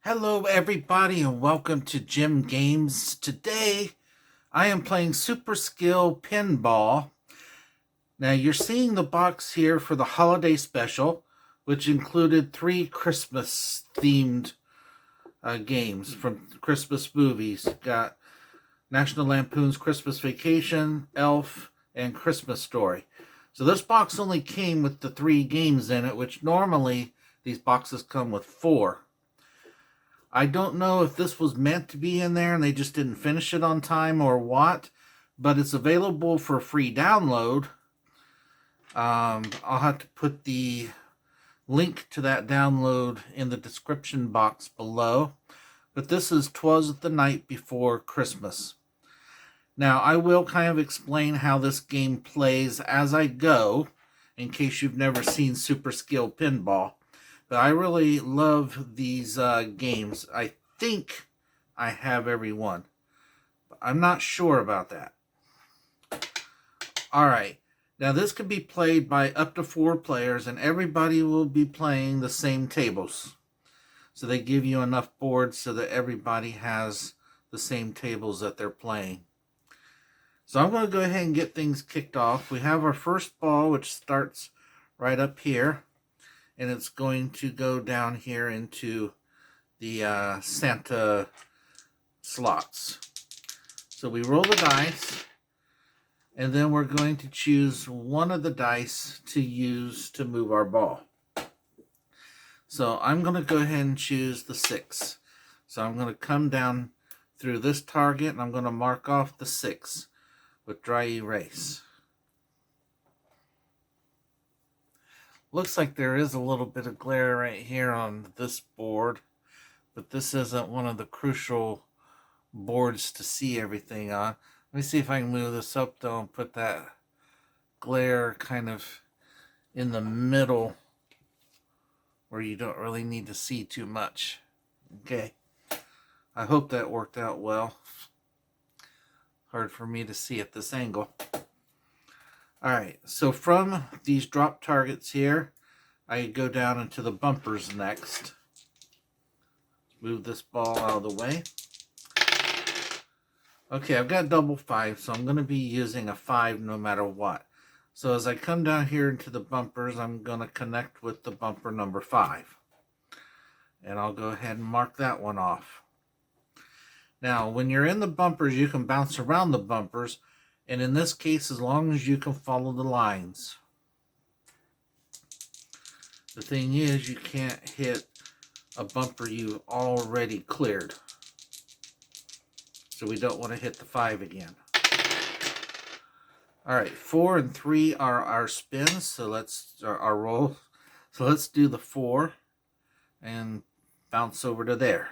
Hello everybody and welcome to Jim Games. Today I am playing Super Skill Pinball. Now you're seeing the box here for the holiday special, which included 3 Christmas themed games from Christmas movies. Got National Lampoon's Christmas Vacation, Elf, and Christmas Story. So this box only came with the 3 games in it, which normally these boxes come with 4. I don't know if this was meant to be in there and they just didn't finish it on time or what, but it's available for free download. I'll have to put the link to that download in the description box below. But this is Twas the Night Before Christmas. Now, I will kind of explain how this game plays as I go, in case you've never seen Super Skill Pinball. But I really love these games. I think I have every one. But I'm not sure about that. Alright. Now this can be played by up to 4 players. And everybody will be playing the same tables. So they give you enough boards so that everybody has the same tables that they're playing. So I'm going to go ahead and get things kicked off. We have our first ball, which starts right up here. And it's going to go down here into the Santa slots. So we roll the dice, and then we're going to choose one of the dice to use to move our ball. So I'm going to go ahead and choose the 6. So I'm going to come down through this target, and I'm going to mark off the 6 with dry erase. Looks like there is a little bit of glare right here on this board, but this isn't one of the crucial boards to see everything on. Let me see if I can move this up though and put that glare kind of in the middle where you don't really need to see too much. Okay, I hope that worked out well. Hard for me to see at this angle. Alright, so from these drop targets here, I go down into the bumpers next. Move this ball out of the way. Okay, I've got double 5, so I'm going to be using a 5 no matter what. So as I come down here into the bumpers, I'm going to connect with the bumper number 5. And I'll go ahead and mark that one off. Now, when you're in the bumpers, you can bounce around the bumpers. And in this case, as long as you can follow the lines. The thing is, you can't hit a bumper you've already cleared. So we don't want to hit the 5 again. Alright, 4 and 3 are our spins, so let's our roll. So let's do the 4 and bounce over to there.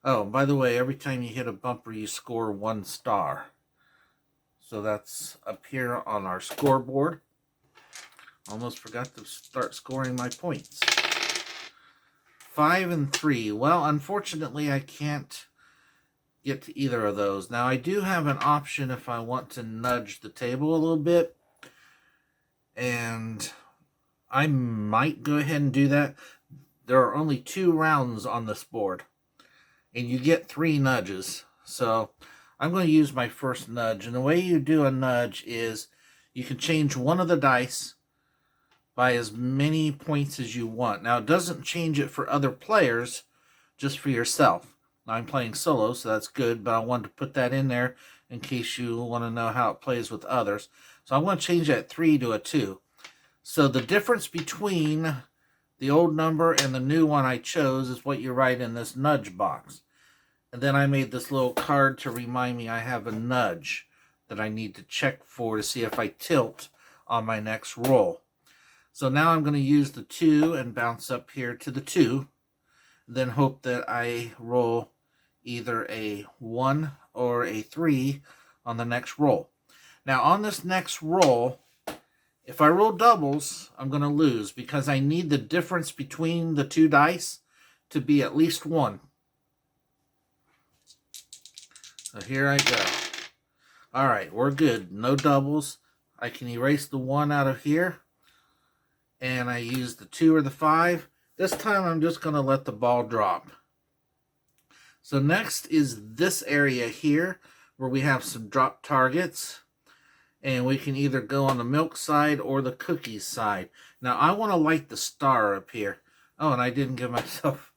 Oh, by the way, every time you hit a bumper, you score 1 star. So that's up here on our scoreboard. Almost forgot to start scoring my points. 5 and 3. Well, unfortunately, I can't get to either of those. Now, I do have an option if I want to nudge the table a little bit. And I might go ahead and do that. There are only 2 rounds on this board. And you get 3 nudges. So I'm going to use my first nudge. And the way you do a nudge is you can change one of the dice by as many points as you want. Now, it doesn't change it for other players, just for yourself. Now, I'm playing solo, so that's good, but I wanted to put that in there in case you want to know how it plays with others. So I'm going to change that 3 to a 2. So the difference between the old number and the new one I chose is what you write in this nudge box. And then I made this little card to remind me I have a nudge that I need to check for to see if I tilt on my next roll. So now I'm going to use the 2 and bounce up here to the 2. Then hope that I roll either a 1 or a 3 on the next roll. Now on this next roll, if I roll doubles, I'm going to lose because I need the difference between the 2 dice to be at least 1. So here I go. Alright, we're good. No doubles. I can erase the 1 out of here. And I use the 2 or the 5. This time I'm just going to let the ball drop. So next is this area here where we have some drop targets. And we can either go on the milk side or the cookies side. Now I want to light the star up here. Oh, and I didn't give myself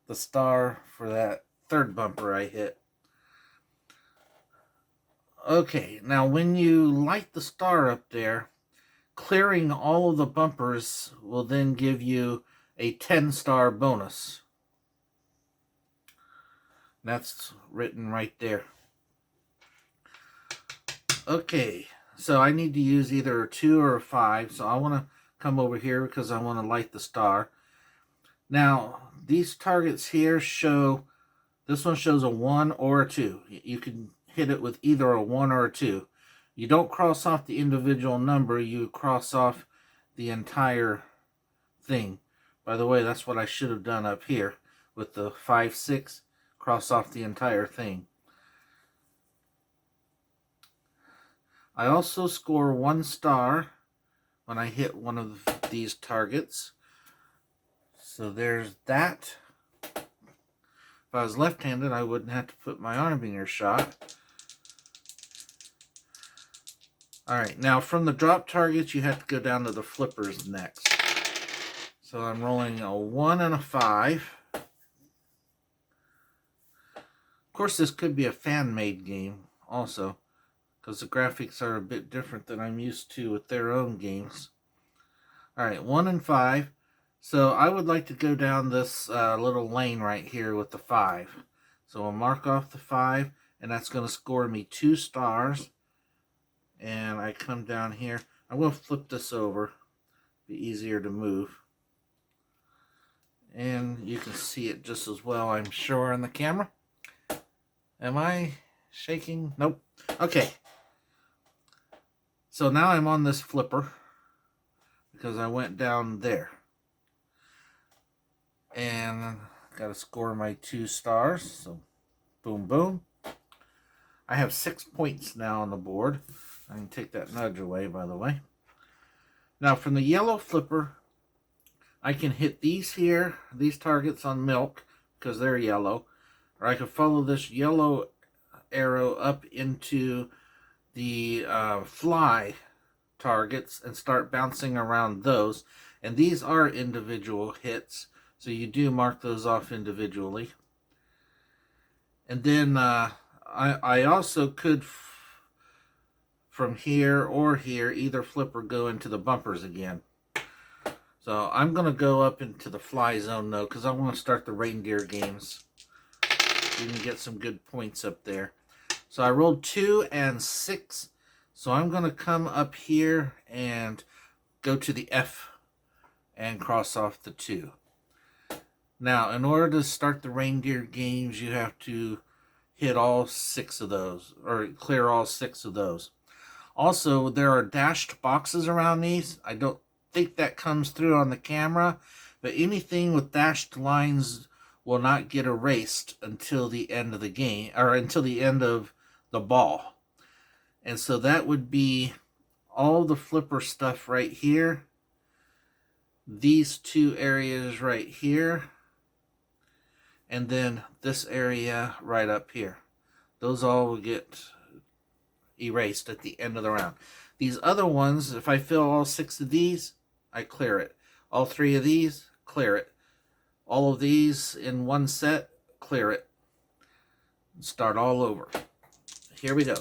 the star for that third bumper I hit. Okay, now when you light the star up there, clearing all of the bumpers will then give you a 10-star bonus. That's written right there. Okay, so I need to use either a 2 or a 5. So I want to come over here because I want to light the star. Now, these targets here show, this one shows a 1 or a 2. You can hit it with either a 1 or a 2. You don't cross off the individual number, you cross off the entire thing. By the way, that's what I should have done up here with the 5, 6, cross off the entire thing. I also score 1 star when I hit one of these targets. So there's that. If I was left-handed, I wouldn't have to put my arm in your shot. Alright, now from the drop targets, you have to go down to the flippers next. So I'm rolling a 1 and a 5. Of course, this could be a fan-made game also, because the graphics are a bit different than I'm used to with their own games. Alright, 1 and 5. So I would like to go down this little lane right here with the 5. So I'll mark off the 5, and that's going to score me 2 stars. And I come down here. I'm going to flip this over. Be easier to move. And you can see it just as well, I'm sure, on the camera. Am I shaking? Nope. Okay. So now I'm on this flipper because I went down there. And got to score my 2 stars. So boom, boom. I have 6 points now on the board. I can take that nudge away, by the way. Now from the yellow flipper, I can hit these here, these targets on milk, because they're yellow. Or I can follow this yellow arrow up into the fly targets and start bouncing around those. And these are individual hits, so you do mark those off individually. And then I also could, from here or here, either flip or go into the bumpers again. So I'm going to go up into the fly zone though, because I want to start the reindeer games. You can get some good points up there. So I rolled 2 and 6. So I'm going to come up here and go to the F and cross off the 2. Now, in order to start the reindeer games, you have to hit all 6 of those, or clear all 6 of those. Also, there are dashed boxes around these. I don't think that comes through on the camera, but anything with dashed lines will not get erased until the end of the game, or until the end of the ball. And so that would be all the flipper stuff right here, these 2 areas right here, and then this area right up here. Those all will get erased at the end of the round. These other ones, if I fill all 6 of these, I clear it. All 3 of these, clear it. All of these in one set, clear it. Start all over. Here we go.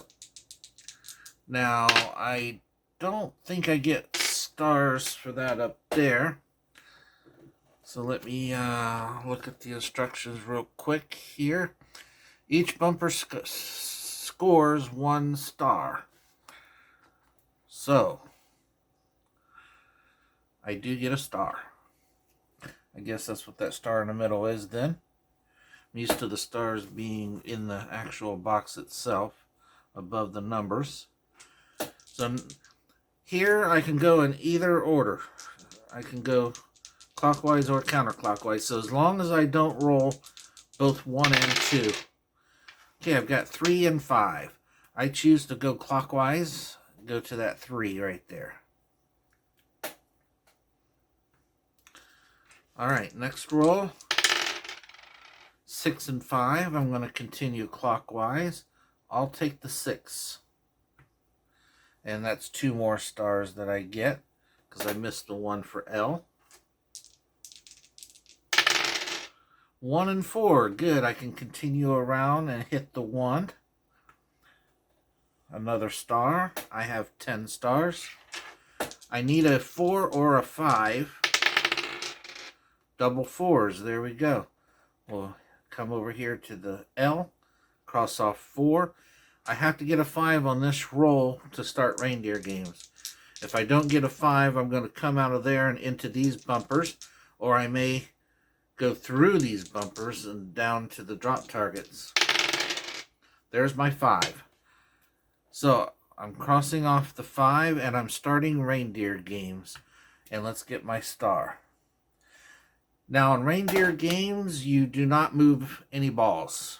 Now, I don't think I get stars for that up there. So let me look at the instructions real quick here. Each bumper scores 1 star. So, I do get a star. I guess that's what that star in the middle is then. I'm used to the stars being in the actual box itself, above the numbers. So here I can go in either order. I can go clockwise or counterclockwise. So as long as I don't roll both 1 and 2. Okay, I've got 3 and 5. I choose to go clockwise. Go to that 3 right there. Alright, next roll. 6 and 5. I'm going to continue clockwise. I'll take the 6. And that's 2 more stars that I get because I missed the one for L. 1 and 4. Good. I can continue around and hit the 1. Another star. I have 10 stars. I need a 4 or a 5. Double 4s. There we go. We'll come over here to the L. Cross off 4. I have to get a 5 on this roll to start reindeer games. If I don't get a 5, I'm going to come out of there and into these bumpers, or I may go through these bumpers and down to the drop targets. There's my 5. So I'm crossing off the 5 and I'm starting reindeer games. And let's get my star. Now in reindeer games, you do not move any balls.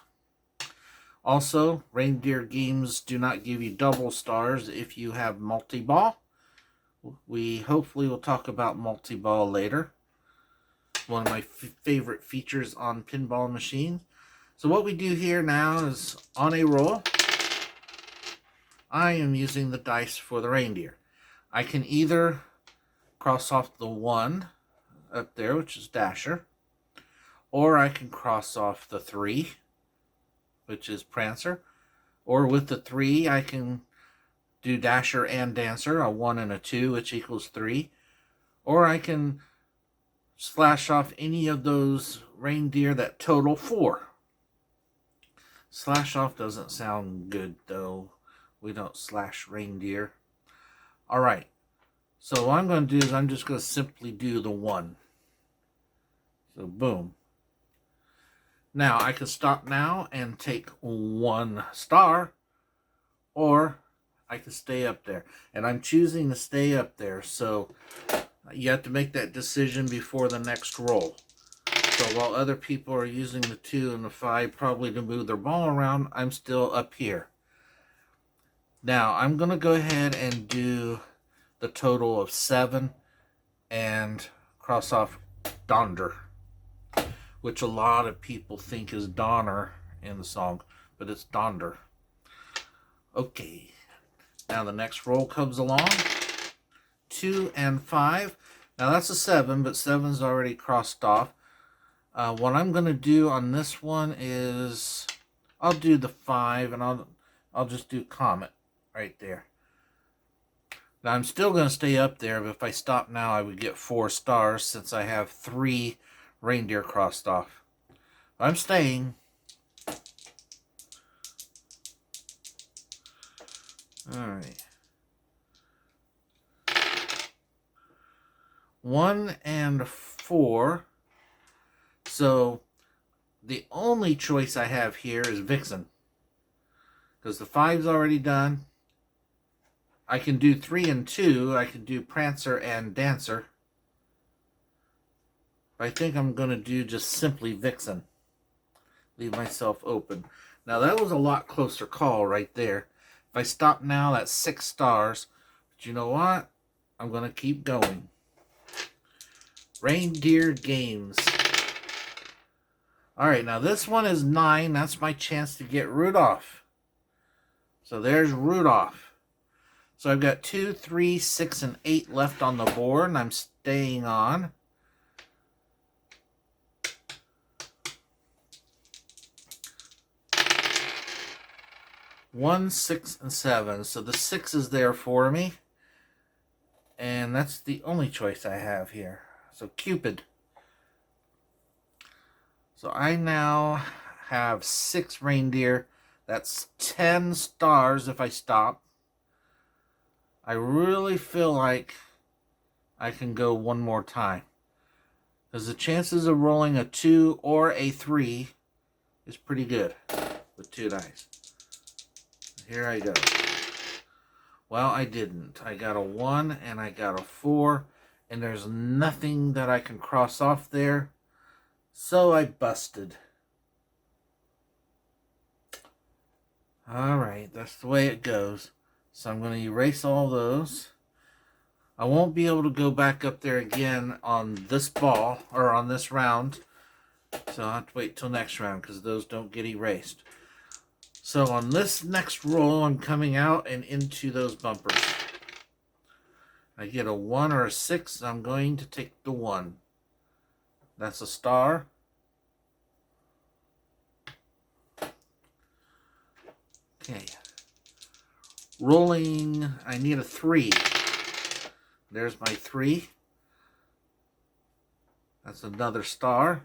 Also, reindeer games do not give you double stars if you have multi-ball. We hopefully will talk about multi-ball later. One of my favorite features on pinball machines. So what we do here now is on a roll, I am using the dice for the reindeer. I can either cross off the 1 up there, which is Dasher, or I can cross off the 3, which is Prancer, or with the 3 I can do Dasher and Dancer, a 1 and a 2, which equals 3, or I can slash off any of those reindeer that total 4. Slash off doesn't sound good though. We don't slash reindeer. Alright, so what I'm going to do is I'm just going to simply do the 1. So boom. Now I can stop now and take 1 star, or I can stay up there. And I'm choosing to stay up there, so you have to make that decision before the next roll. So while other people are using the 2 and the 5 probably to move their ball around, I'm still up here. Now I'm going to go ahead and do the total of 7 and cross off Donder, which a lot of people think is Donner in the song, but it's Donder. Okay, now the next roll comes along. 2 and 5. Now that's a 7, but 7's already crossed off. What I'm going to do on this one is I'll do the 5 and I'll just do Comet right there. Now I'm still going to stay up there, but if I stop now I would get 4 stars since I have 3 reindeer crossed off. I'm staying. Alright. 1 and 4. So the only choice I have here is Vixen, because the 5's already done. I can do 3 and 2. I can do Prancer and Dancer. I think I'm going to do just simply Vixen. Leave myself open. Now that was a lot closer call right there. If I stop now, that's 6 stars. But you know what? I'm going to keep going. Reindeer games. Alright, now this one is 9. That's my chance to get Rudolph. So there's Rudolph. So I've got 2, 3, 6, and 8 left on the board, and I'm staying on. One, 6, and 7. So the 6 is there for me. And that's the only choice I have here. So Cupid. So I now have 6 reindeer. That's 10 stars if I stop. I really feel like I can go one more time, because the chances of rolling a 2 or a 3 is pretty good with 2 dice. Here I go. Well, I didn't. I got a 1 and I got a 4, and there's nothing that I can cross off there, so I busted. Alright, that's the way it goes. So I'm going to erase all those. I won't be able to go back up there again on this ball, or on this round. So I'll have to wait till next round because those don't get erased. So on this next roll, I'm coming out and into those bumpers. I get a 1 or a 6, I'm going to take the 1. That's a star. Okay. Rolling, I need a 3. There's my 3. That's another star.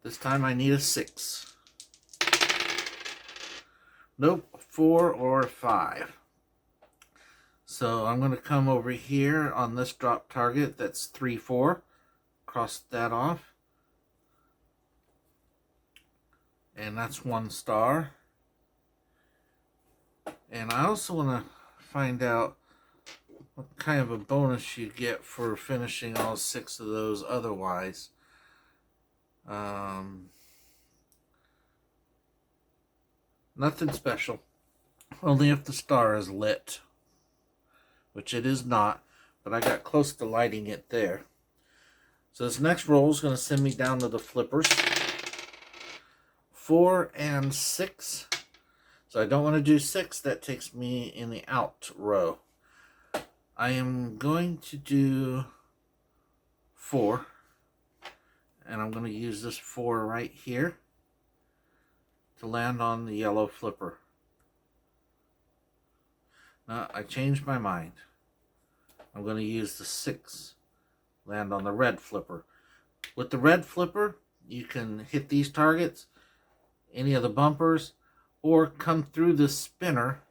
This time I need a 6. Nope, 4 or 5. So I'm going to come over here on this drop target. That's 3, 4. Cross that off. And that's 1 star. And I also want to find out what kind of a bonus you get for finishing all 6 of those otherwise. Nothing special. Only if the star is lit. Which it is not, but I got close to lighting it there. So this next roll is going to send me down to the flippers. 4 and 6. So I don't want to do 6. That takes me in the out row. I am going to do 4. And I'm going to use this 4 right here to land on the yellow flipper. Now, I changed my mind. I'm going to use the 6. Land on the red flipper. With the red flipper, you can hit these targets, any of the bumpers, or come through the spinner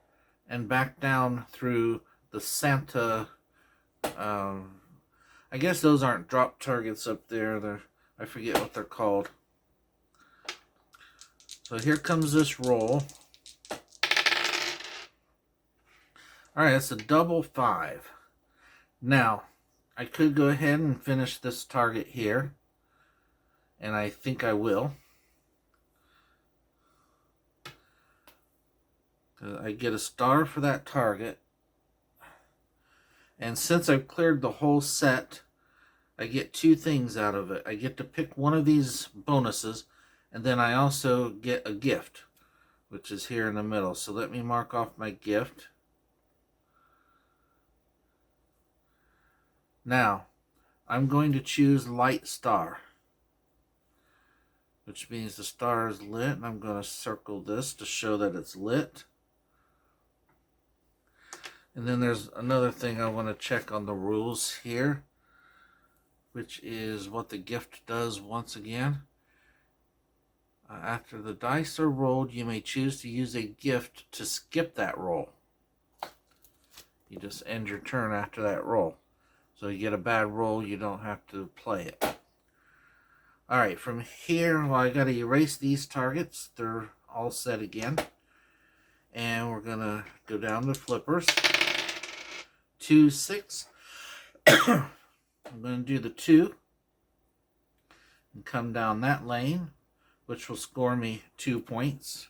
and back down through the Santa. I guess those aren't drop targets up there. I forget what they're called. So here comes this roll. Alright, that's a double 5. Now, I could go ahead and finish this target here. And I think I will. I get a star for that target. And since I've cleared the whole set, I get 2 things out of it. I get to pick one of these bonuses, and then I also get a gift, which is here in the middle. So let me mark off my gift. Now, I'm going to choose light star, which means the star is lit, and I'm going to circle this to show that it's lit. And then there's another thing I want to check on the rules here, which is what the gift does once again. After the dice are rolled, you may choose to use a gift to skip that roll. You just end your turn after that roll. So you get a bad roll, you don't have to play it. Alright, from here, well, I got to erase these targets. They're all set again. And we're going to go down the flippers. 2, 6. I'm going to do the 2. And come down that lane, which will score me 2 points.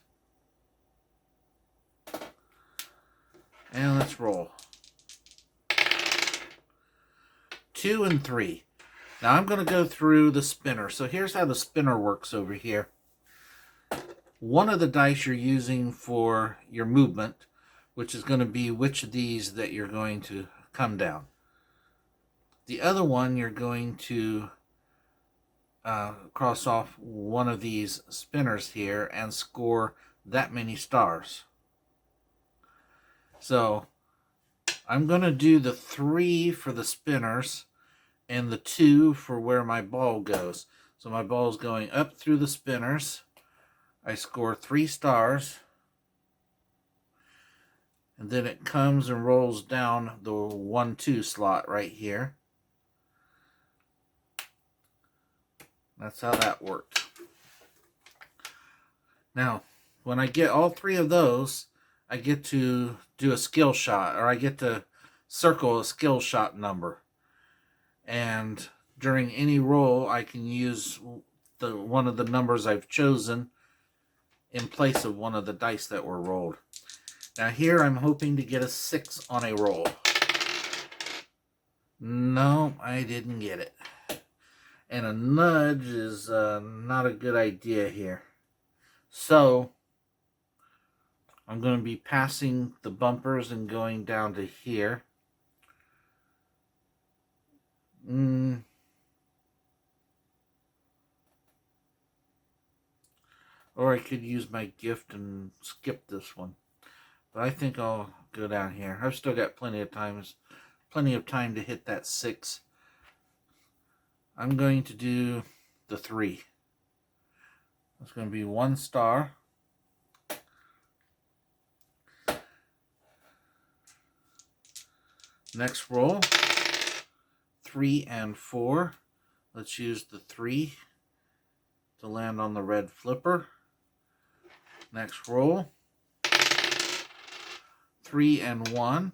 And let's roll. 2 and 3. Now I'm going to go through the spinner. So here's how the spinner works over here. One of the dice you're using for your movement, which is going to be which of these that you're going to come down. The other one you're going to cross off one of these spinners here and score that many stars. So I'm going to do the 3 for the spinners and the 2 for where my ball goes. So my ball is going up through the spinners. I score 3 stars. And then it comes and rolls down the 1, 2 slot right here. That's how that worked. Now, when I get all 3 of those, I get to do a skill shot, or I get to circle a skill shot number. And during any roll, I can use one of the numbers I've chosen in place of one of the dice that were rolled. Now here I'm hoping to get a 6 on a roll. No, I didn't get it. And a nudge is not a good idea here. So I'm going to be passing the bumpers and going down to here. Or I could use my gift and skip this one. But I think I'll go down here. I've still got plenty of time to hit that 6. I'm going to do the 3. It's going to be 1 star. Next roll, 3 and 4. Let's use the 3 to land on the red flipper. Next roll, 3 and 1.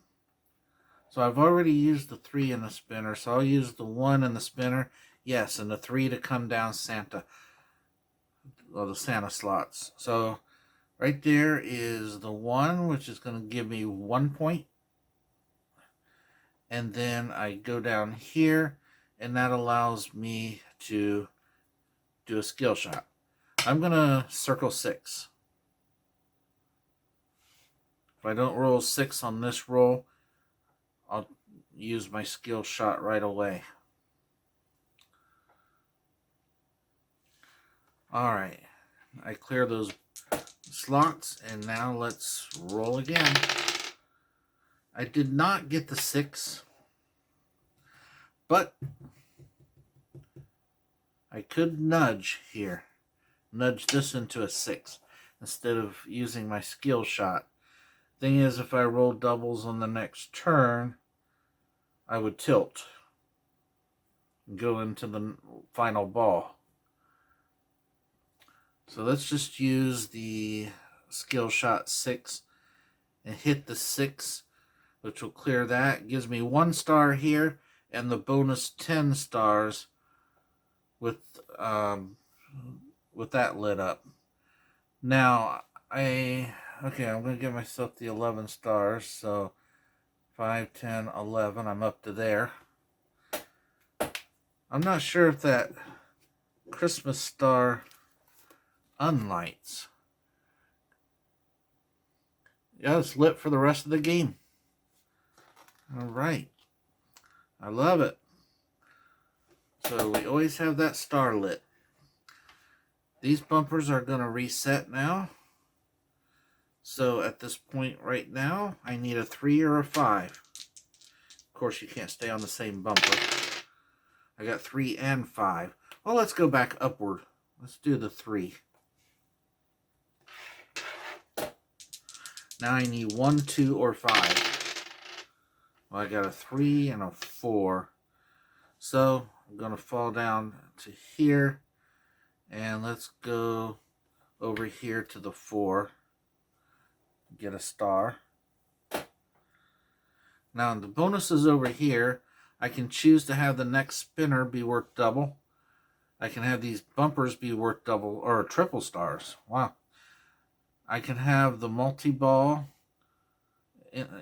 So I've already used the 3 in the spinner, so I'll use the 1 in the spinner. Yes, and the 3 to come down Santa, or the Santa slots. So right there is the 1, which is going to give me 1 point. And then I go down here, and that allows me to do a skill shot. I'm going to circle 6. If I don't roll 6 on this roll, I'll use my skill shot right away. Alright, I clear those slots, and now let's roll again. I did not get the 6, but I could nudge here. Nudge this into a 6 instead of using my skill shot. Thing is, if I roll doubles on the next turn, I would tilt and go into the final ball. So let's just use the skill shot 6 and hit the 6, which will clear that. Gives me 1 star here and the bonus 10 stars with that lit up. Now I'm going to give myself the 11 stars. So 5, 10, 11. I'm up to there. I'm not sure if that Christmas star unlights. Yeah, it's lit for the rest of the game. Alright. I love it. So we always have that star lit. These bumpers are going to reset now. So at this point right now, I need a 3 or a 5. Of course, you can't stay on the same bumper. I got 3 and 5. Well, let's go back upward. Let's do the 3. Now I need 1, 2, or 5. Well, I got a 3 and a 4. So I'm going to fall down to here. And let's go over here to the 4. Get a star. Now the bonuses over here, I can choose to have the next spinner be worth double. I can have these bumpers be worth double or triple stars. Wow. I can have the multi-ball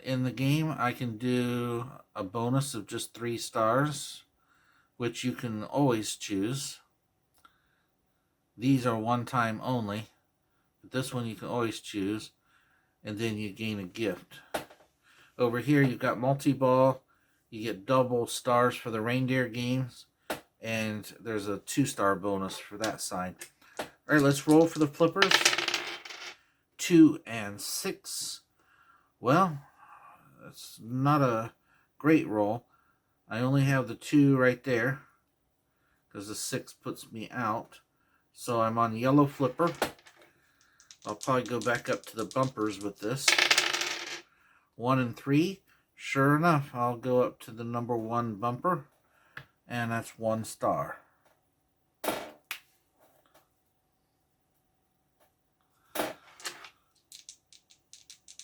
in the game. I can do a bonus of just 3 stars, which you can always choose. These are one time only, but this one you can always choose, and then you gain a gift. Over here you've got multi-ball. You get double stars for the reindeer games, and there's a 2-star bonus for that side. All right, let's roll for the flippers. 2 and 6. Well, that's not a great roll. I only have the 2 right there because the 6 puts me out. So I'm on yellow flipper. I'll probably go back up to the bumpers with this. 1 and 3. Sure enough, I'll go up to the number 1 bumper, and that's 1 star.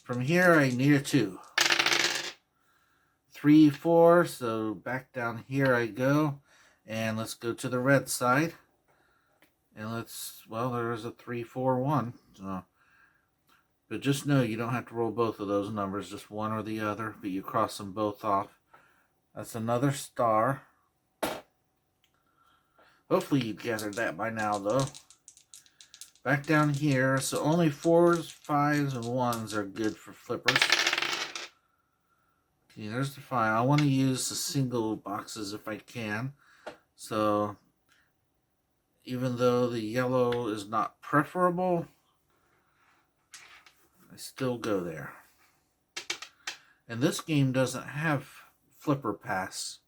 From here, I need a 2. 3, 4, so back down here I go. And let's go to the red side. And there's a 3, 4, 1. So But just know you don't have to roll both of those numbers, just one or the other, but you cross them both off. That's another star. Hopefully you gathered that by now, though. Back down here, so only 4s, 5s, and 1s are good for flippers. Okay, there's the 5. I want to use the single boxes if I can. So, even though the yellow is not preferable, I still go there. And this game doesn't have flipper pass.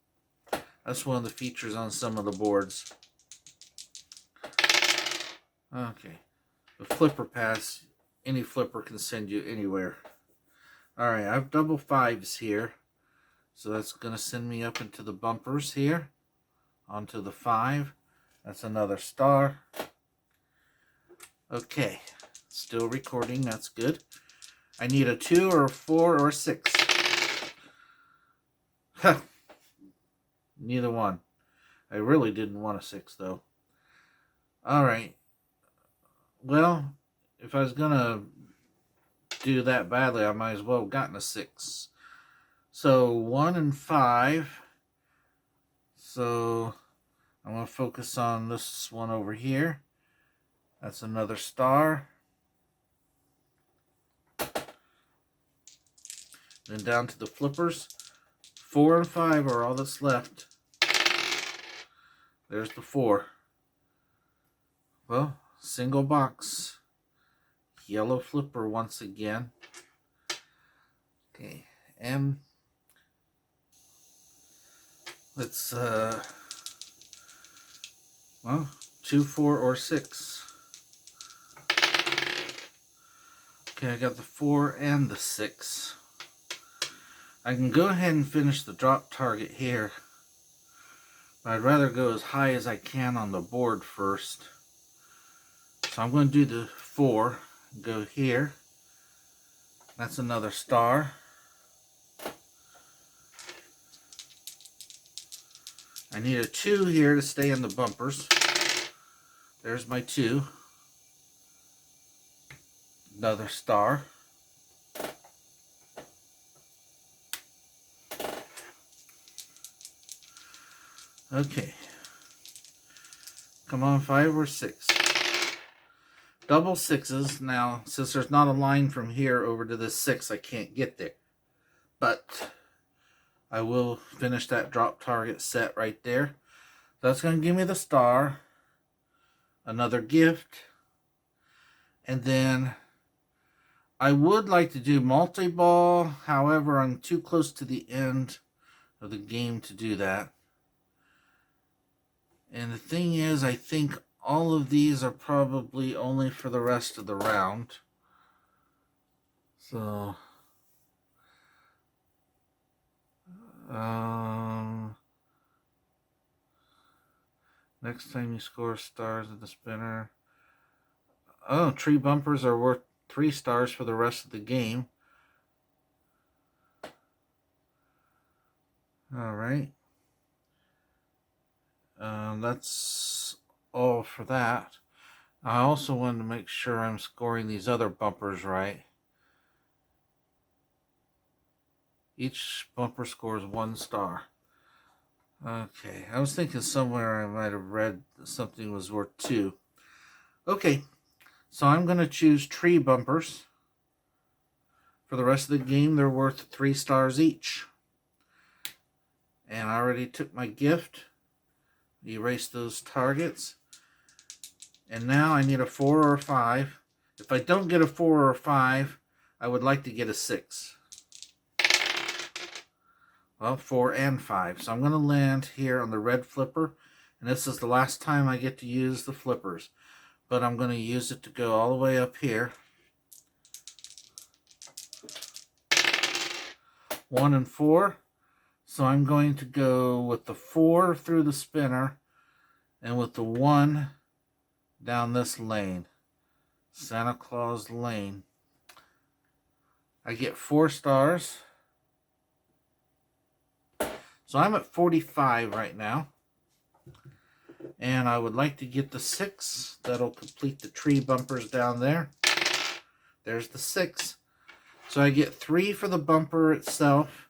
That's one of the features on some of the boards. Okay. The flipper pass, any flipper can send you anywhere. Alright, I have double 5s here. So that's going to send me up into the bumpers here. Onto the 5. That's another star. Okay. Still recording, that's good. I need a 2 or a 4 or a 6. Huh. Neither one. I really didn't want a 6 though. Alright. Well, if I was going to do that badly, I might as well have gotten a 6. So 1 and 5. So I'm going to focus on this one over here. That's another star. Then down to the flippers. 4 and 5 are all that's left. There's the 4. Well, single box. Yellow flipper once again. Okay, and let's well, 2, 4, or 6. Okay, I got the 4 and the 6. I can go ahead and finish the drop target here, but I'd rather go as high as I can on the board first. So I'm going to do the 4, go here. That's another star. I need a 2 here to stay in the bumpers. There's my 2. Another star. Okay. Come on, 5 or 6. Double 6s. Now, since there's not a line from here over to this 6, I can't get there. But I will finish that drop target set right there. That's going to give me the star. Another gift. And then I would like to do multi-ball. However, I'm too close to the end of the game to do that. And the thing is, I think all of these are probably only for the rest of the round. So, next time you score stars at the spinner. Oh, tree bumpers are worth 3 stars for the rest of the game. Alright. That's all for that. I also wanted to make sure I'm scoring these other bumpers right. Each bumper scores 1 star. Okay, I was thinking somewhere I might have read something was worth 2. Okay, so I'm going to choose tree bumpers. For the rest of the game, they're worth 3 stars each. And I already took my gift. Erase those targets. And now I need a 4 or a 5. If I don't get a 4 or a 5, I would like to get a 6. Well, 4 and 5. So I'm going to land here on the red flipper. And this is the last time I get to use the flippers. But I'm going to use it to go all the way up here. 1 and 4. So I'm going to go with the 4 through the spinner and with the 1 down this lane. Santa Claus Lane. I get 4 stars. So I'm at 45 right now. And I would like to get the 6. That'll complete the tree bumpers down there. there's the 6. So I get 3 for the bumper itself.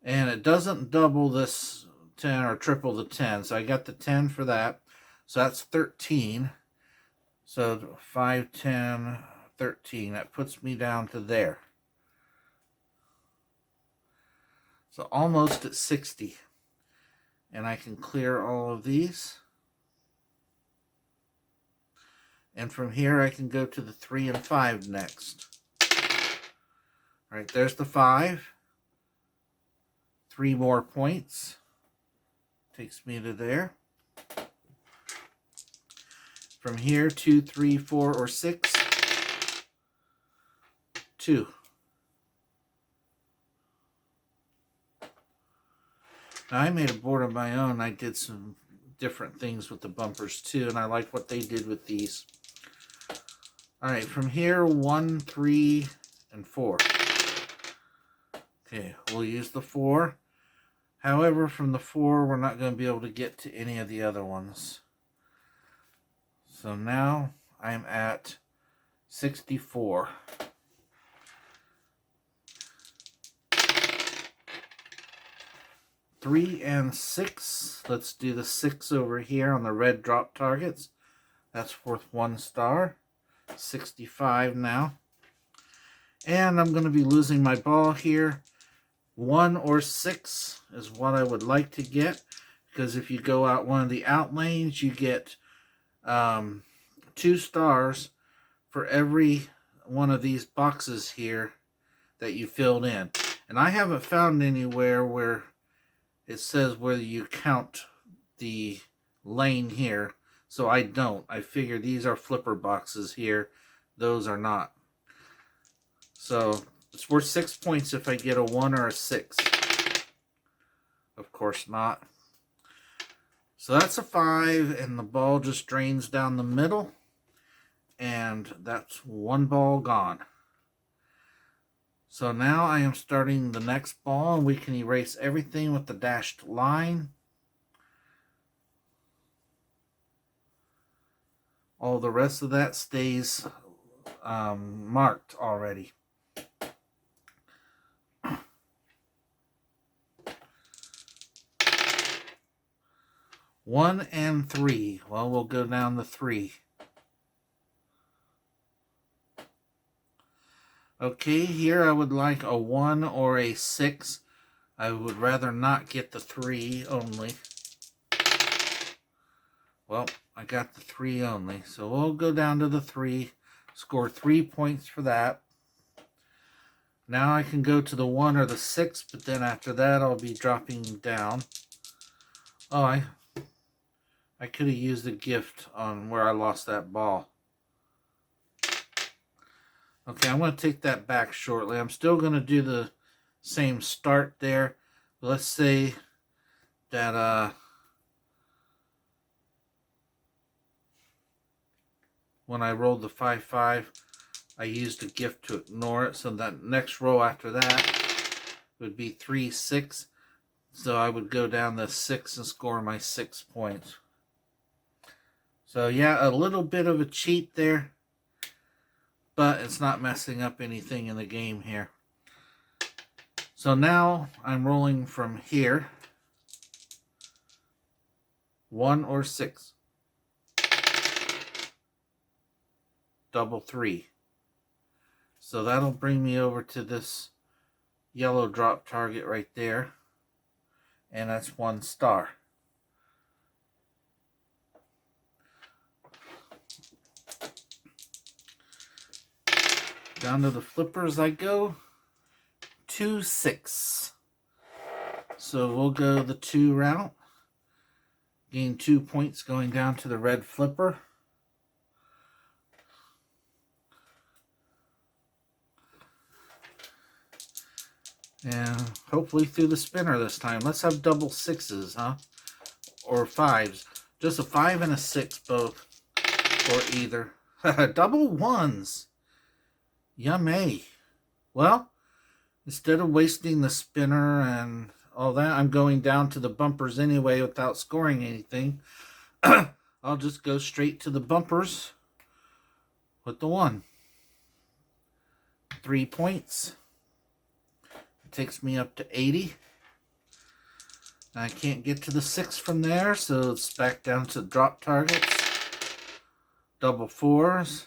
And it doesn't double this 10 or triple the 10. So I got the 10 for that. So that's 13. So 5, 10, 13. That puts me down to there. So almost at 60. And I can clear all of these. And from here I can go to the 3 and 5 next. All right, there's the 5. 3 more points. Takes me to there. From here, 2, 3, 4, or 6. 2. Now, I made a board of my own. I did some different things with the bumpers too, and I like what they did with these. All right, from here, 1, 3, and 4. Okay, we'll use the 4. However, from the 4, we're not going to be able to get to any of the other ones. So now I'm at 64. Three and 6. Let's do the 6 over here on the red drop targets. That's worth 1 star. 65 now. And I'm going to be losing my ball here. 1 or 6 is what I would like to get, because if you go out one of the out lanes, you get 2 stars for every one of these boxes here that you filled in. And I haven't found anywhere where it says whether you count the lane here, so I don't. I figure these are flipper boxes here. Those are not. So it's worth 6 points if I get a 1 or a 6. Of course not. So that's a 5, and the ball just drains down the middle. And that's 1 ball gone. So now I am starting the next ball, and we can erase everything with the dashed line. All the rest of that stays marked already. One and 3. Well, we'll go down to 3. Okay, here I would like a 1 or a 6. I would rather not get the 3 only. Well, I got the 3 only, so we'll go down to the 3. Score 3 points for that. Now I can go to the 1 or the 6, but then after that I'll be dropping down. Oh, I could have used a gift on where I lost that ball. Okay, I'm going to take that back shortly. I'm still going to do the same start there. Let's say that when I rolled the 5-5, I used a gift to ignore it. So that next row after that would be 3-6. So I would go down to 6 and score my 6 points. So yeah, a little bit of a cheat there, but it's not messing up anything in the game here. So now I'm rolling from here. 1 or 6. Double 3. So that'll bring me over to this yellow drop target right there. And that's 1 star. Down to the flippers I go. 2, 6. So we'll go the 2 route. Gain 2 points going down to the red flipper. And hopefully through the spinner this time. Let's have double 6s, huh? Or 5s. Just a 5 and a 6 both. Or either. Double 1s. Yummy. Well, instead of wasting the spinner and all that, I'm going down to the bumpers anyway without scoring anything. I'll just go straight to the bumpers with the 1. 3 points. It takes me up to 80. I can't get to the 6 from there, so it's back down to drop targets. Double 4s.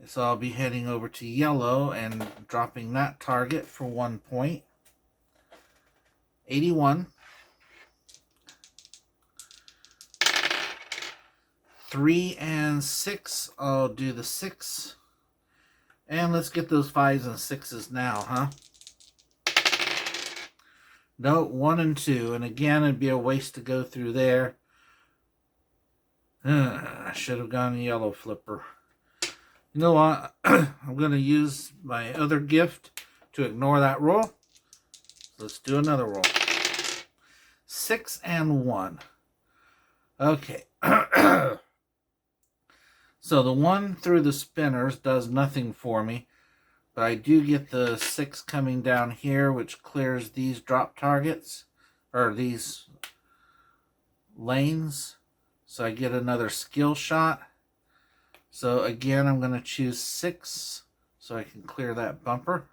So I'll be heading over to yellow and dropping that target for 1 point. 81. 3 and 6. I'll do the 6. And let's get those 5s and 6s now, huh? No, 1 and 2. And again, it'd be a waste to go through there. I should have gone yellow flipper. You know what? I'm going to use my other gift to ignore that roll. Let's do another roll. 6 and 1. Okay. So the 1 through the spinners does nothing for me. But I do get the 6 coming down here, which clears these drop targets. Or these lanes. So I get another skill shot. So again, I'm going to choose 6 so I can clear that bumper.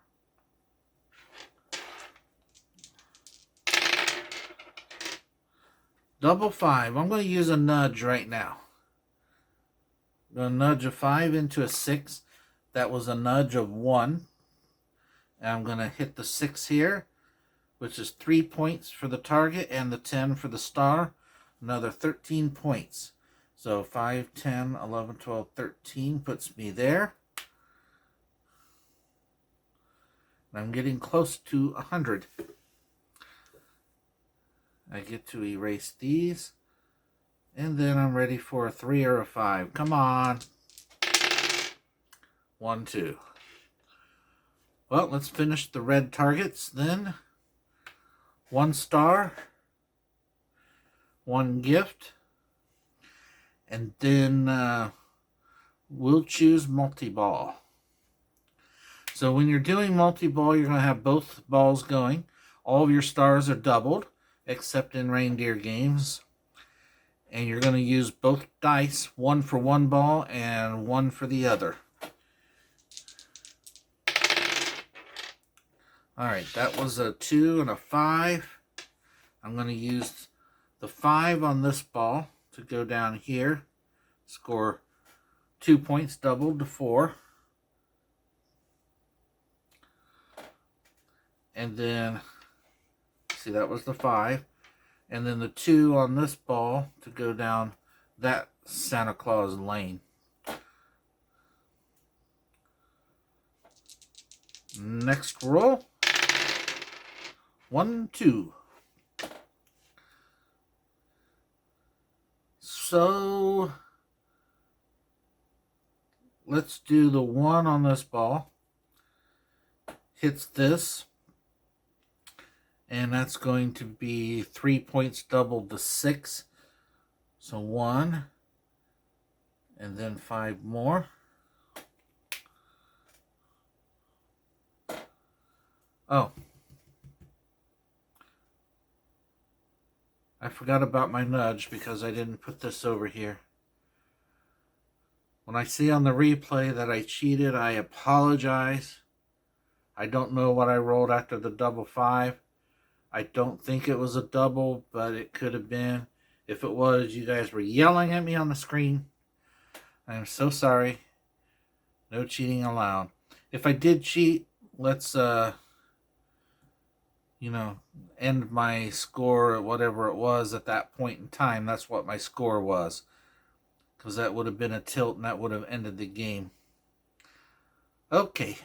Double 5. I'm going to use a nudge right now. I'm going to nudge a 5 into a 6. That was a nudge of 1. And I'm going to hit the 6 here, which is 3 points for the target and the 10 for the star. Another 13 points. So 5, 10, 11, 12, 13 puts me there. And I'm getting close to 100. I get to erase these. And then I'm ready for a 3 or a 5. Come on. 1, 2. Well, let's finish the red targets then. 1 star. 1 gift. And then we'll choose multi-ball. So when you're doing multi-ball, you're going to have both balls going. All of your stars are doubled, except in reindeer games. And you're going to use both dice, 1 for 1 ball and 1 for the other. Alright, that was a 2 and a 5. I'm going to use the 5 on this ball to go down here. Score 2 points, doubled to 4. And then, see, that was the 5. And then the 2 on this ball to go down that Santa Claus lane. Next roll. 1, 2. So let's do the 1 on this ball. Hits this. And that's going to be 3 points doubled to 6. So 1. And then 5 more. Oh. I forgot about my nudge because I didn't put this over here. When I see on the replay that I cheated, I apologize. I don't know what I rolled after the double 5. I don't think it was a double, but it could have been. If it was, you guys were yelling at me on the screen. I'm so sorry. No cheating allowed. If I did cheat, let's end my score at whatever it was at that point in time. That's what my score was. Because that would have been a tilt and that would have ended the game. Okay.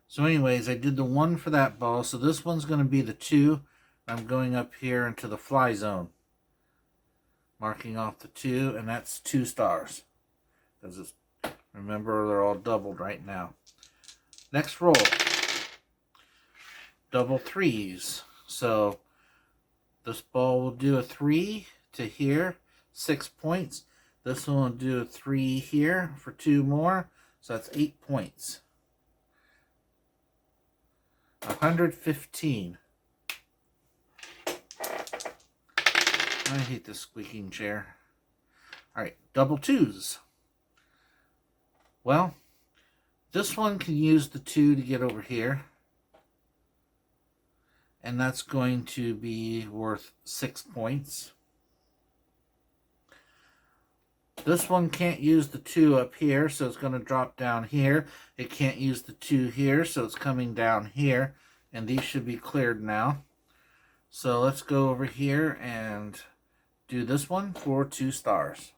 So anyways, I did the 1 for that ball. So this one's going to be the 2. I'm going up here into the fly zone. Marking off the 2, and that's 2 stars. Because remember, they're all doubled right now. Next roll. Double 3s. So this ball will do a 3 to here. 6 points. This one will do a 3 here for 2 more. So that's 8 points. 115. I hate this squeaking chair. Alright, double 2s. Well, This one can use the 2 to get over here. And that's going to be worth 6 points. This one can't use the 2 up here, so it's going to drop down here. It can't use the 2 here, so it's coming down here. And these should be cleared now. So let's go over here and do this one for 2 stars.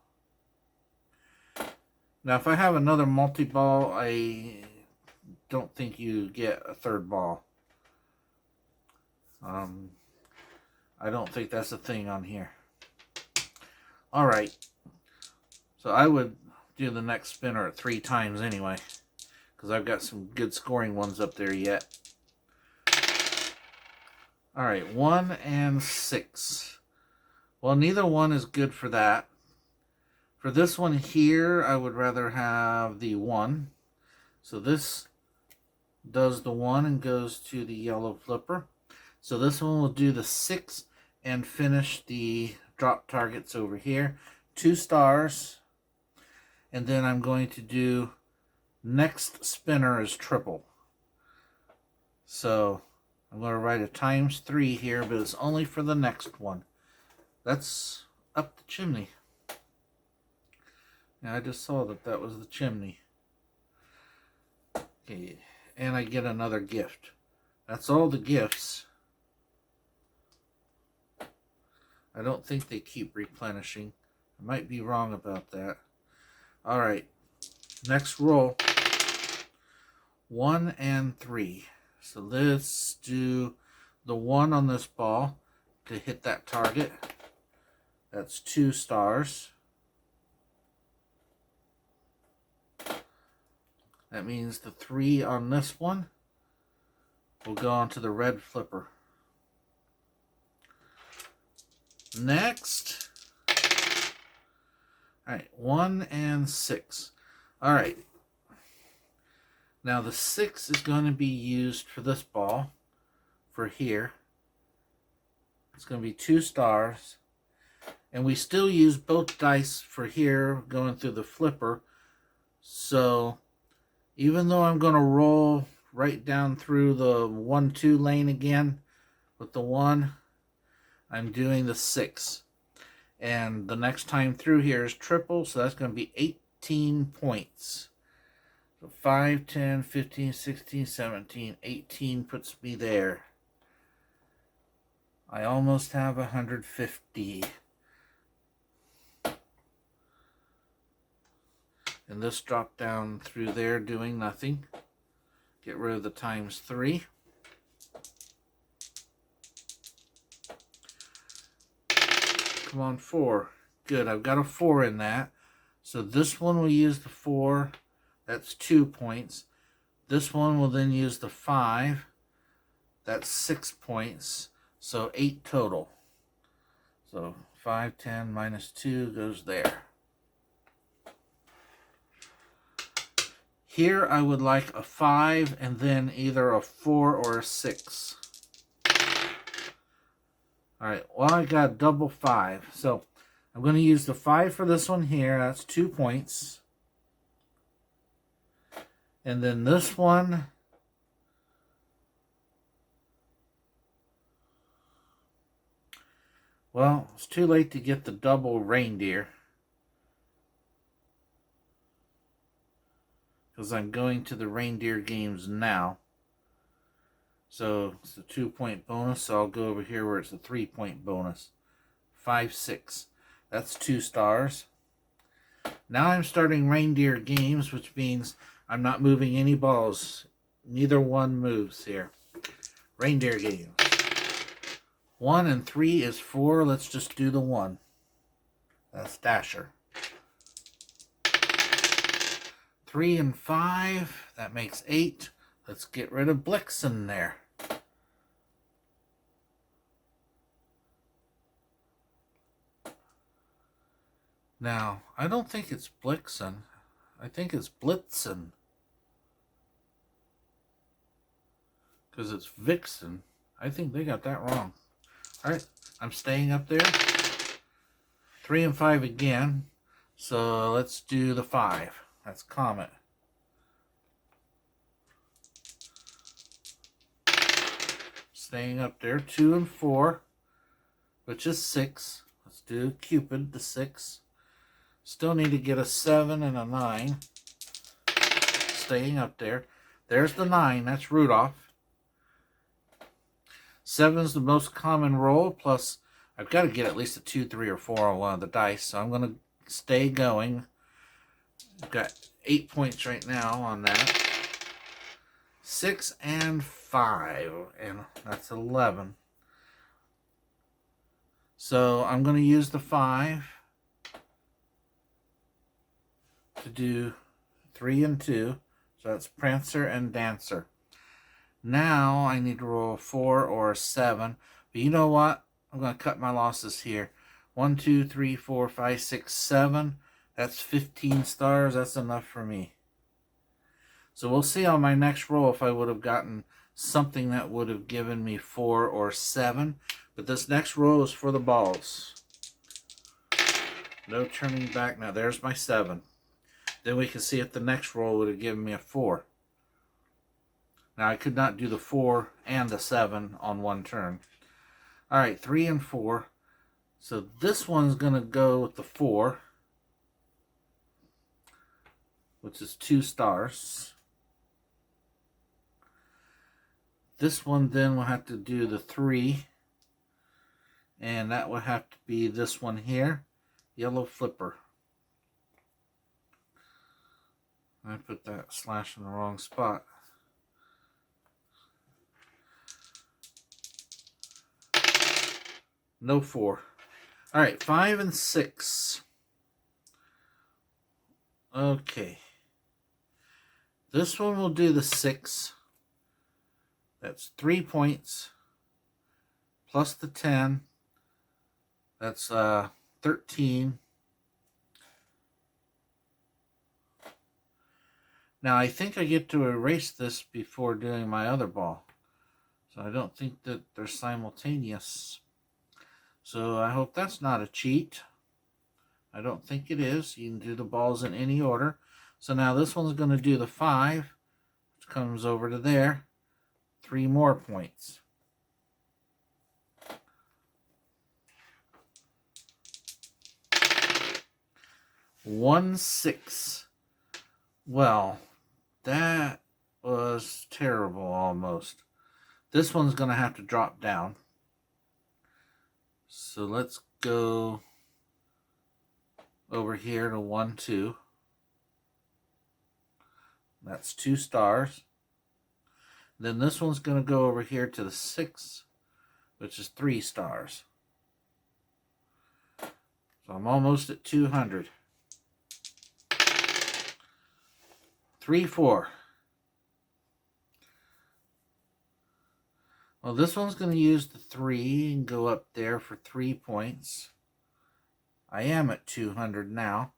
Now, if I have another multi-ball, I don't think you get a 3rd ball. I don't think that's a thing on here. Alright. So I would do the next spinner at 3 times anyway, because I've got some good scoring ones up there yet. Alright, 1 and 6. Well, neither one is good for that. For this one here, I would rather have the 1. So this does the 1 and goes to the yellow flipper. So this one will do the 6 and finish the drop targets over here. 2 stars. And then I'm going to do next spinner is triple. So I'm going to write a ×3 here, but it's only for the next one. That's up the chimney. Yeah, I just saw that that was the chimney. Okay, and I get another gift. That's all the gifts. I don't think they keep replenishing. I might be wrong about that. Alright, next roll. 1 and 3. So let's do the 1 on this ball to hit that target. That's 2 stars. That means the 3 on this one will go onto the red flipper. Next. Alright, 1 and 6. Alright. Now the 6 is going to be used for this ball, for here. It's going to be 2 stars. And we still use both dice for here, going through the flipper. So, even though I'm going to roll right down through the 1-2 lane again with the 1, I'm doing the 6. And the next time through here is triple, so that's going to be 18 points. So 5, 10, 15, 16, 17, 18 puts me there. I almost have 150. And this dropped down through there doing nothing. Get rid of the ×3. Come on, 4. Good, I've got a 4 in that. So this one will use the 4. That's 2 points. This one will then use the 5. That's 6 points. So 8 total. So 5, 10 minus 2 goes there. Here I would like a 5 and then either a 4 or a 6. Alright, well I got double 5. So I'm going to use the 5 for this one here. That's 2 points. And then this one. Well, it's too late to get the double reindeer. Because I'm going to the reindeer games now. So it's a 2-point bonus, so I'll go over here where it's a 3-point bonus. 5, 6. That's 2 stars. Now I'm starting reindeer games, which means I'm not moving any balls. Neither one moves here. Reindeer games. 1 and 3 is 4. Let's just do the 1. That's Dasher. 3 and 5. That makes 8. Let's get rid of Blixen there. Now, I don't think it's Blixen. I think it's Blitzen. Because it's Vixen. I think they got that wrong. Alright, I'm staying up there. 3 and 5 again. So let's do the 5. That's Comet. staying up there. 2 and 4, which is 6. Let's do Cupid, the 6. Still need to get a 7 and a 9. Staying up there. There's the 9. That's Rudolph. 7's the most common roll. Plus, I've got to get at least a 2, 3, or 4 on one of the dice. So I'm going to stay going. I've got 8 points right now on that. 6 and 5. And that's 11. So I'm going to use the 5 to do 3 and 2. So that's Prancer and Dancer. Now I need to roll a 4 or a 7. But you know what? I'm going to cut my losses here. 1, 2, 3, 4, 5, 6, 7. That's 15 stars. That's enough for me. So we'll see on my next roll if I would have gotten something that would have given me 4 or 7. But this next roll is for the balls. No turning back. Now there's my 7. Then we can see if the next roll would have given me a 4. Now I could not do the 4 and the 7 on one turn. Alright, 3 and 4. So this one's going to go with the 4, which is 2 stars. This one then will have to do the 3, and that will have to be this one here, Yellow Flipper. I put that slash in the wrong spot. No 4. Alright, 5 and 6. Okay. This one will do the 6. That's 3 points. Plus the 10. That's 13. Now I think I get to erase this before doing my other ball. So I don't think that they're simultaneous. So I hope that's not a cheat. I don't think it is. You can do the balls in any order. So now this one's going to do the 5, which comes over to there. 3 more points. One 6. Well, that was terrible almost. This one's going to have to drop down. So let's go over here to 1, 2. That's 2 stars. Then this one's going to go over here to the 6, which is 3 stars. So I'm almost at 200. 3, 4. Well, this one's going to use the 3 and go up there for 3 points. I am at 200 now.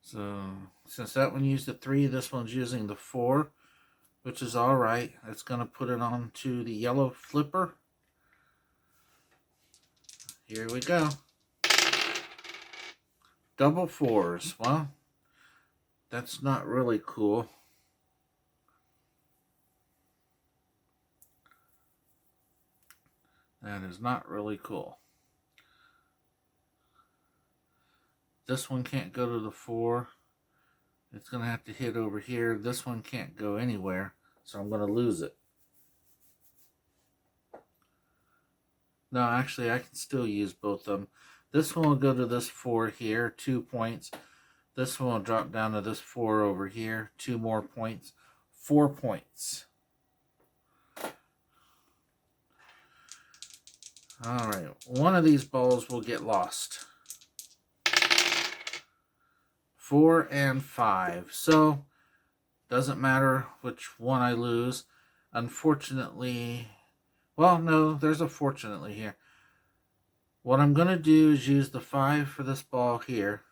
So, since that one used the 3, this one's using the 4, which is alright. It's going to put it on to the Yellow Flipper. Here we go. Double 4s. Well, that's not really cool. That is not really cool. This one can't go to the 4. It's going to have to hit over here. This one can't go anywhere, so I'm going to lose it. No, actually, I can still use both of them. This one will go to this 4 here, 2 points. This one will drop down to this 4 over here, 2 more points, 4 points. Alright, one of these balls will get lost. 4 and 5. So, doesn't matter which one I lose. Unfortunately, well, no, there's a fortunately here. What I'm going to do is use the 5 for this ball here.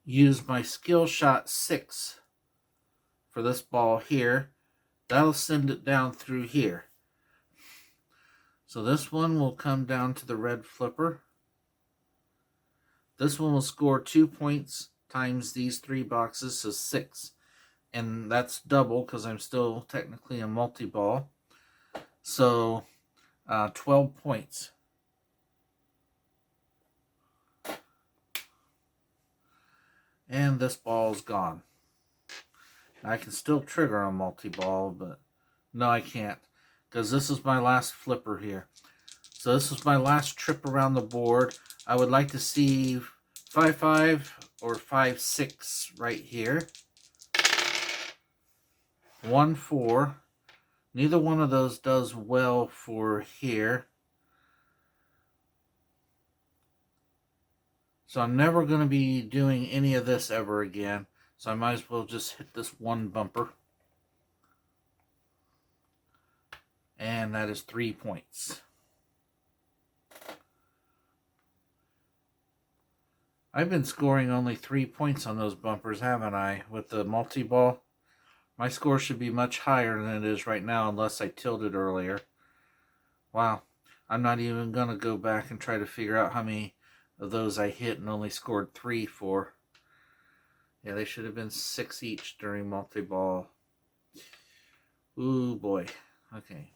Use my skill shot 6 for this ball here. That'll send it down through here. So this one will come down to the red flipper. This one will score 2 points times these 3 boxes, so 6. And that's double because I'm still technically a multi-ball. So 12 points. And this ball's gone. I can still trigger a multi-ball, but no, I can't. Because this is my last flipper here. So this is my last trip around the board. I would like to see 5-5 or 5-6 right here. 1-4. Neither one of those does well for here. So I'm never going to be doing any of this ever again. So I might as well just hit this one bumper. And that is 3 points. I've been scoring only 3 points on those bumpers, haven't I? With the multi-ball. My score should be much higher than it is right now unless I tilted earlier. Wow. I'm not even going to go back and try to figure out how many of those I hit and only scored 3 for. Yeah, they should have been 6 each during multi-ball. Ooh, boy. Okay.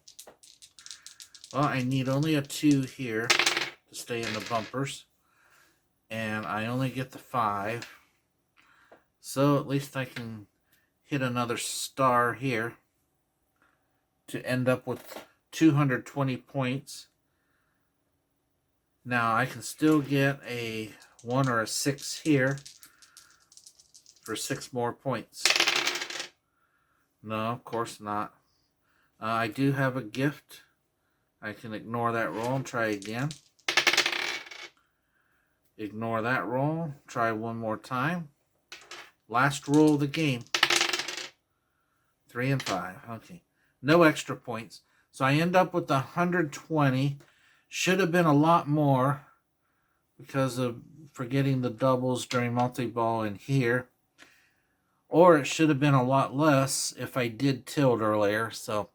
Well, I need only a 2 here to stay in the bumpers. And I only get the 5. So at least I can hit another star here to end up with 220 points. Now I can still get a 1 or a 6 here for 6 more points. No, of course not. I do have a gift. I can ignore that roll and try again. Ignore that roll. Try one more time. Last roll of the game. 3 and 5. Okay. No extra points. So I end up with 120. Should have been a lot more because of forgetting the doubles during multi-ball in here. Or it should have been a lot less if I did tilt earlier. So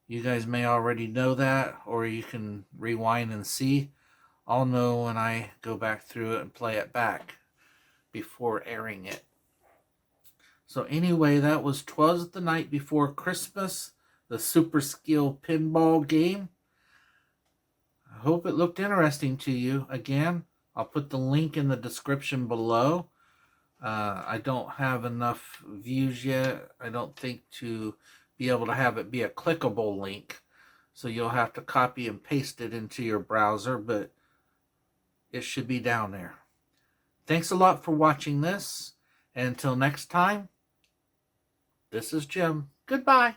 you guys may already know that, or you can rewind and see. I'll know when I go back through it and play it back before airing it. So anyway, that was Twas the Night Before Christmas, the Super Skill Pinball game. I hope it looked interesting to you. Again, I'll put the link in the description below. I don't have enough views yet, I don't think, to be able to have it be a clickable link. So you'll have to copy and paste it into your browser, but it should be down there. Thanks a lot for watching this. And until next time, this is Jim. Goodbye.